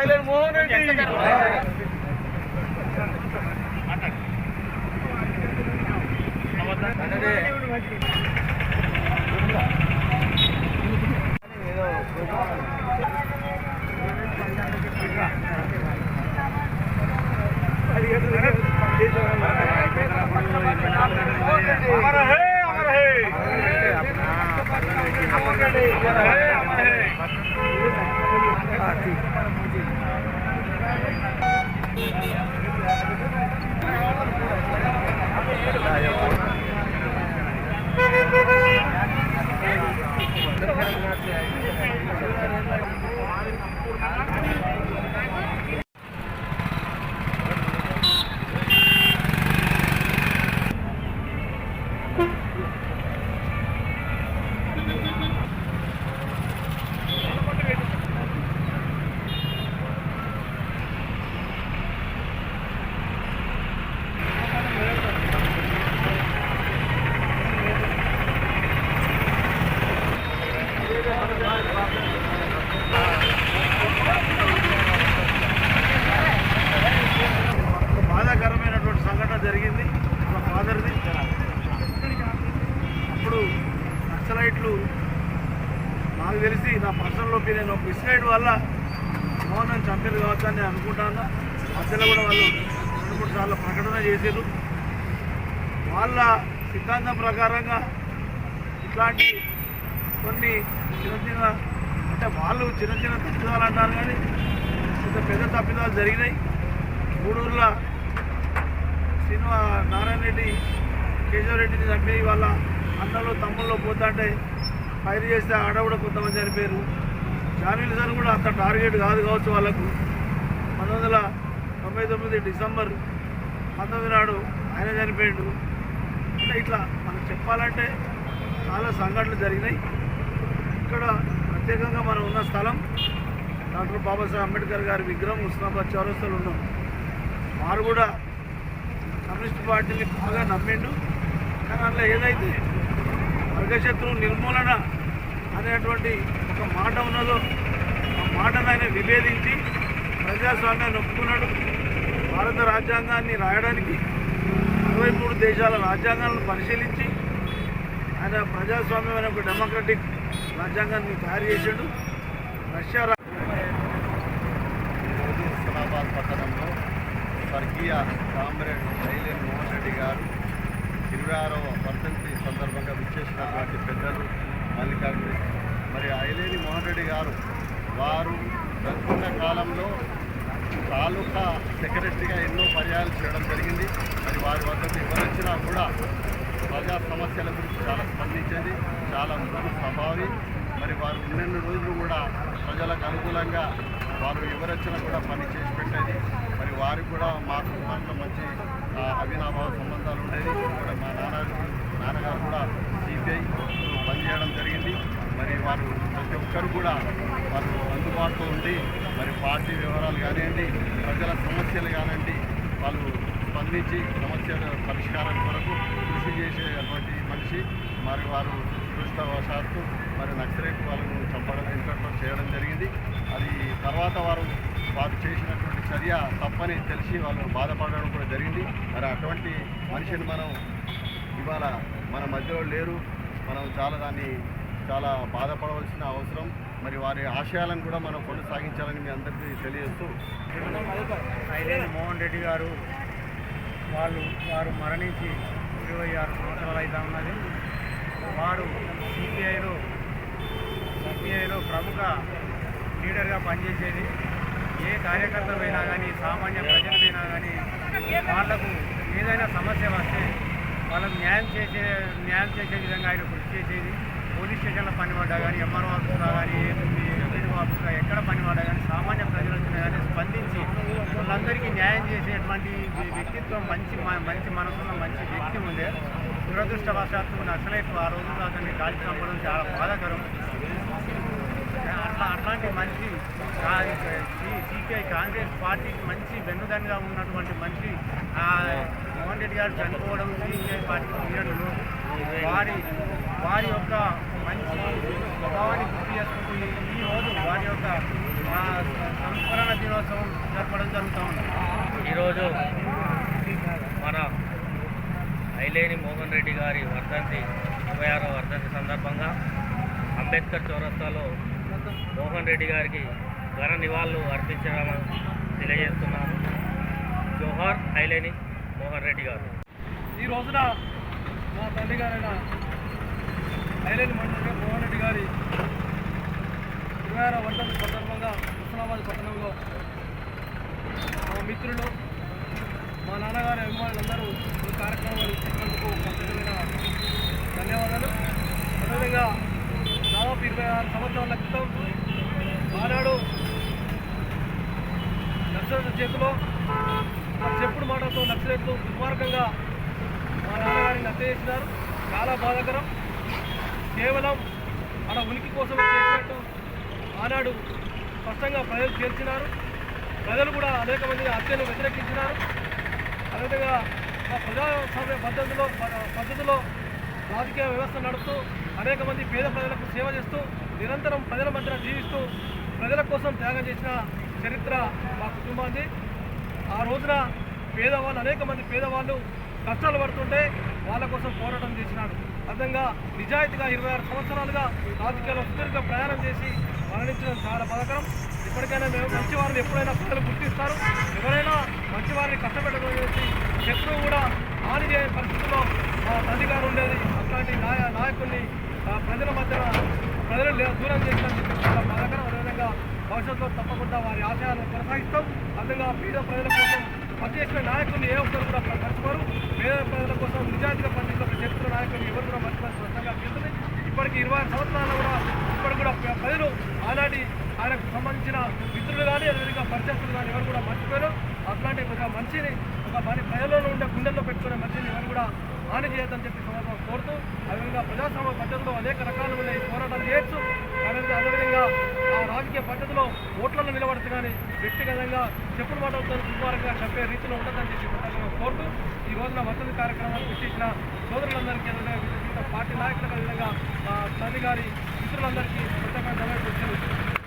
ఐలేని మోహన్ రెడ్డి. బాధాకరమైనటువంటి సంఘటన జరిగింది మా ఫాదర్ది. అప్పుడు నక్సలైట్లు నాకు తెలిసి నా పర్సనల్ ఒపీనియన్ ఒక మిస్గైడ్ వల్ల మోహన్ చంపేది కావచ్చు అని నేను అనుకుంటాను. మధ్యలో కూడా వాళ్ళు 2-3 సార్లు ప్రకటన చేశారు. వాళ్ళ సిద్ధాంతం ప్రకారంగా ఇట్లాంటి కొన్ని చిన్న చిన్న అంటే వాళ్ళు చిన్న చిన్న తప్పిదాలు అంటారు, కానీ ఇంత పెద్ద తప్పిదాలు జరిగినాయి. గూడూరులో సినిమా నారాయణ రెడ్డి కేశవరెడ్డిని చంపి వాళ్ళ అన్నలో తమ్ముళ్ళు పోతుంటే ఫైర్ చేస్తే ఆడ కూడా కొంతమంది చనిపోయారు. జానీలు సార్ కూడా అంత టార్గెట్ కావచ్చు వాళ్ళకు. 1999 డిసెంబర్ 19 నాడు ఆయన చనిపోయాడు. అంటే ఇట్లా మనకు చెప్పాలంటే చాలా సంఘటనలు జరిగినాయి. ఇక్కడ ప్రత్యేకంగా మనం ఉన్న స్థలం డాక్టర్ బాబాసాహెబ్ అంబేద్కర్ గారి విగ్రహం హుస్నాబాద్ చౌరస్తాలో ఉన్నాం. వారు కూడా కమ్యూనిస్ట్ పార్టీని బాగా నమ్మిండు. కానీ అందులో ఏదైతే వర్గశత్రువు నిర్మూలన అనేటువంటి ఒక మాట ఉన్నదో ఆ మాటను ఆయన విభేదించి ప్రజాస్వామ్యాన్ని ఒప్పుకున్నాడు. భారత రాజ్యాంగాన్ని రాయడానికి 63 దేశాల రాజ్యాంగాలను పరిశీలించి ఆయన ప్రజాస్వామ్యం అనే ఒక డెమోక్రటిక్ రాజ్యాంగాన్ని తయారు చేశాడు. రష్యా హుస్నాబాద్ పట్టణంలో స్వర్గీయ కామ్రేడ్ ఐలేని మోహన్ రెడ్డి గారు 26వ వర్ధంతి సందర్భంగా విచ్చేసినటువంటి పెద్దలు మల్లికార్జున మరి ఐలేని మోహన్ రెడ్డి గారు వారు బ్రతుకున్న కాలంలో తాలూకా సెక్రటరీగా ఎన్నో పర్యాలు చేయడం జరిగింది. మరి వారి వద్దకు ఎవరొచ్చినా కూడా ప్రజా సమస్యల గురించి చాలా స్పందించేది, చాలా మృదు స్వభావి. మరి వారు ఉన్నన్ని రోజులు కూడా ప్రజలకు అనుకూలంగా వారు ఎవరొచ్చినా కూడా పని చేసి పెట్టేది. మరి వారికి కూడా మా కుటుంబంలో మంచి అవినాభావ సంబంధాలు ఉండేది. కూడా మా నాన్నగారు కూడా సిపిఐ పనిచేయడం జరిగింది. మరి వారు ప్రతి ఒక్కరు కూడా వారు అందుబాటులో ఉండి మరి పార్టీ వివరాలు కానివ్వండి, ప్రజల సమస్యలు కానివ్వండి, వాళ్ళు స్పందించి సమస్యల పరిష్కారం కొరకు కృషి చేసేటువంటి మనిషి. మరి వారు దురదృష్టవశాత్తు మరి నక్సలైట్ వాళ్ళను చంపడం ఇంట్లో చేయడం జరిగింది. అది తర్వాత వారు చేసినటువంటి చర్య తప్పని తెలిసి వాళ్ళు బాధపడడం కూడా జరిగింది. మరి అటువంటి మనిషిని మనం ఇవాళ మన మధ్యలో లేరు. మనం చాలా బాధపడవలసిన అవసరం. మరి వారి ఆశయాలను కూడా మనం కొనసాగించాలని మీ అందరికీ తెలియజేస్తూ ఐలేని మోహన్ రెడ్డి గారు వారు మరణించి 26 సంవత్సరాలు అవుతా ఉన్నది. వారు సిపిఐలో ప్రముఖ లీడర్గా పనిచేసేది. ఏ కార్యకర్తలైనా కానీ, సామాన్య ప్రజలైనా కానీ వాళ్లకు ఏదైనా సమస్య వస్తే వాళ్ళకు న్యాయం చేసే విధంగా ఆయన కృషి చేసేది. పోలీస్ స్టేషన్లో పనిపడ్డా కానీ, ఎంఆర్ఓ ఆఫీసులో కానీ, ఎంపీడీఓ ఆఫీసులో ఎక్కడ పనిపడ్డా కానీ సామాన్య ప్రజలు వచ్చినా కానీ స్పందించి వాళ్ళందరికీ న్యాయం చేసేటువంటి వ్యక్తిత్వం, మంచి మనసున్న మంచి వ్యక్తి ఉండే. దురదృష్టవశాత్తు నక్సలైట్లు ఆ రోజుల్లో అతన్ని కాల్చి చంపడం చాలా బాధాకరం. అట్లాంటి మంచి సిపిఐ కాంగ్రెస్ పార్టీకి మంచి వెన్నుదన్నుగా ఉన్నటువంటి మనిషి మోహన్ రెడ్డి గారు చనిపోవడం సిపిఐ పార్టీ పీరియడ్లో వారి యొక్క మంచి స్వభావాన్ని గుర్తు చేసుకుంటూ ఈరోజు వారి యొక్క సంస్మరణ దినోత్సవం జరపడం జరుగుతూ ఉంది. ఈరోజు మన ఐలేని మోహన్ రెడ్డి గారి వర్ధంతి 26వ వర్ధంతి సందర్భంగా అంబేద్కర్ చౌరస్తాలో మోహన్ రెడ్డి గారికి ఘన నివాళులు అర్పించడం తెలియజేస్తున్నాను. జోహార్ ఐలేని మోహన్ రెడ్డి గారు. ఈ రోజున మా తండ్రి గారైన ఐలేని మోహన్ రెడ్డి గారి 26వ వర్ధంతి సందర్భంగా హుస్నాబాద్ పట్టణంలో మా మిత్రులు, మా నాన్నగారి అభిమానులందరూ ఈ కార్యక్రమాలు ఇచ్చినందుకు ప్రత్యేకమైన ధన్యవాదాలు. అదేవిధంగా దాదాపు 26 సంవత్సరాల క్రితం ఆనాడు నక్సలైట్ల చేతిలో చెప్పుడు మాటలతో నక్సలైట్లు దుర్మార్గంగా మా నాన్నగారిని హత్య చేసినారు. చాలా బాధాకరం. కేవలం మన ఉనికి కోసం చేసినట్టు ఆనాడు స్పష్టంగా ప్రజలు చేర్చినారు. ప్రజలు కూడా అనేక మంది హత్యను వ్యతిరేకించినారు. అదేవిధంగా ప్రజాస్వామ్య పద్ధతిలో రాజకీయ వ్యవస్థ నడుపుతూ అనేక మంది పేద ప్రజలకు సేవ చేస్తూ నిరంతరం ప్రజల మధ్య జీవిస్తూ ప్రజల కోసం త్యాగం చేసిన చరిత్ర మా కుటుంబాన్ని. ఆ రోజున పేదవాళ్ళు, అనేక మంది పేదవాళ్ళు కష్టాలు పడుతుంటే వాళ్ళ కోసం పోరాటం చేసినాడు. అర్థంగా నిజాయితీగా 26 సంవత్సరాలుగా రాజకీయాల్లో సుదీర్ఘ ప్రయాణం చేసి మరణించడం చాలా బాధాకరం. ఇప్పటికైనా మేము మంచివారిని ఎప్పుడైనా ప్రజలు గుర్తిస్తారు. ఎవరైనా మంచివారిని కష్టపెట్టడం చేసి శత్రువు కూడా హాని చేయని పరిస్థితుల్లో మా తండ్రి గారు ఉండేది. అట్లాంటి నాయకుల్ని ప్రజల మధ్యన ప్రజలు దూరం చేసినని చెప్పి చాలా బాధాకరం. అదేవిధంగా భవిష్యత్తులో తప్పకుండా వారి ఆశయాలను కొనసాగిస్తాం. అదేవిధంగా పేద ప్రజల కోసం పనిచేసిన నాయకుల్ని ఏ ఒక్కరు కూడా మర్చిపోరు. పేద ప్రజల కోసం నిజాయితీగా పనిచేసిన చరిత్ర నాయకులు ఎవరు కూడా మర్చిపోయిన స్పష్టంగా తెలుస్తుంది. ఇప్పటికి 26 సంవత్సరాలు కూడా ఇప్పటికి కూడా ప్రజలు ఆనాటి ఆయనకు సంబంధించిన మిత్రులు కానీ అదేవిధంగా పరిచయస్తులు కానీ ఎవరు కూడా మర్చిపోయారు. అట్లాంటి ఒక మనిషిని ప్రజల్లో ఉండే గుండెల్లో పెట్టుకునే మనిషిని ఎవరు కూడా హాని చేయొద్దని చెప్పి సందర్భంగా కోరుతూ, అదేవిధంగా ప్రజాస్వామ్య పద్ధతిలో అనేక రకాలైన ఈ పోరాటాలు చేయొచ్చు. అదేవిధంగా ఆ రాజకీయ పద్ధతిలో ఓట్లలో నిలబడచ్చు కానీ వ్యక్తిగతంగా చెప్పుడు మాటలతో దుర్మార్గంగా చెప్పే రీతిలో ఉండదని చెప్పి కోరుతూ ఈ రోజున వర్ధంతి కార్యక్రమాలు చేసిన సోదరులందరికీ అదేవిధంగా పార్టీ నాయకులకు అదేవిధంగా తండ్రి గారి మిత్రులందరికీ ప్రత్యేకంగా ధన్యవాదాలు.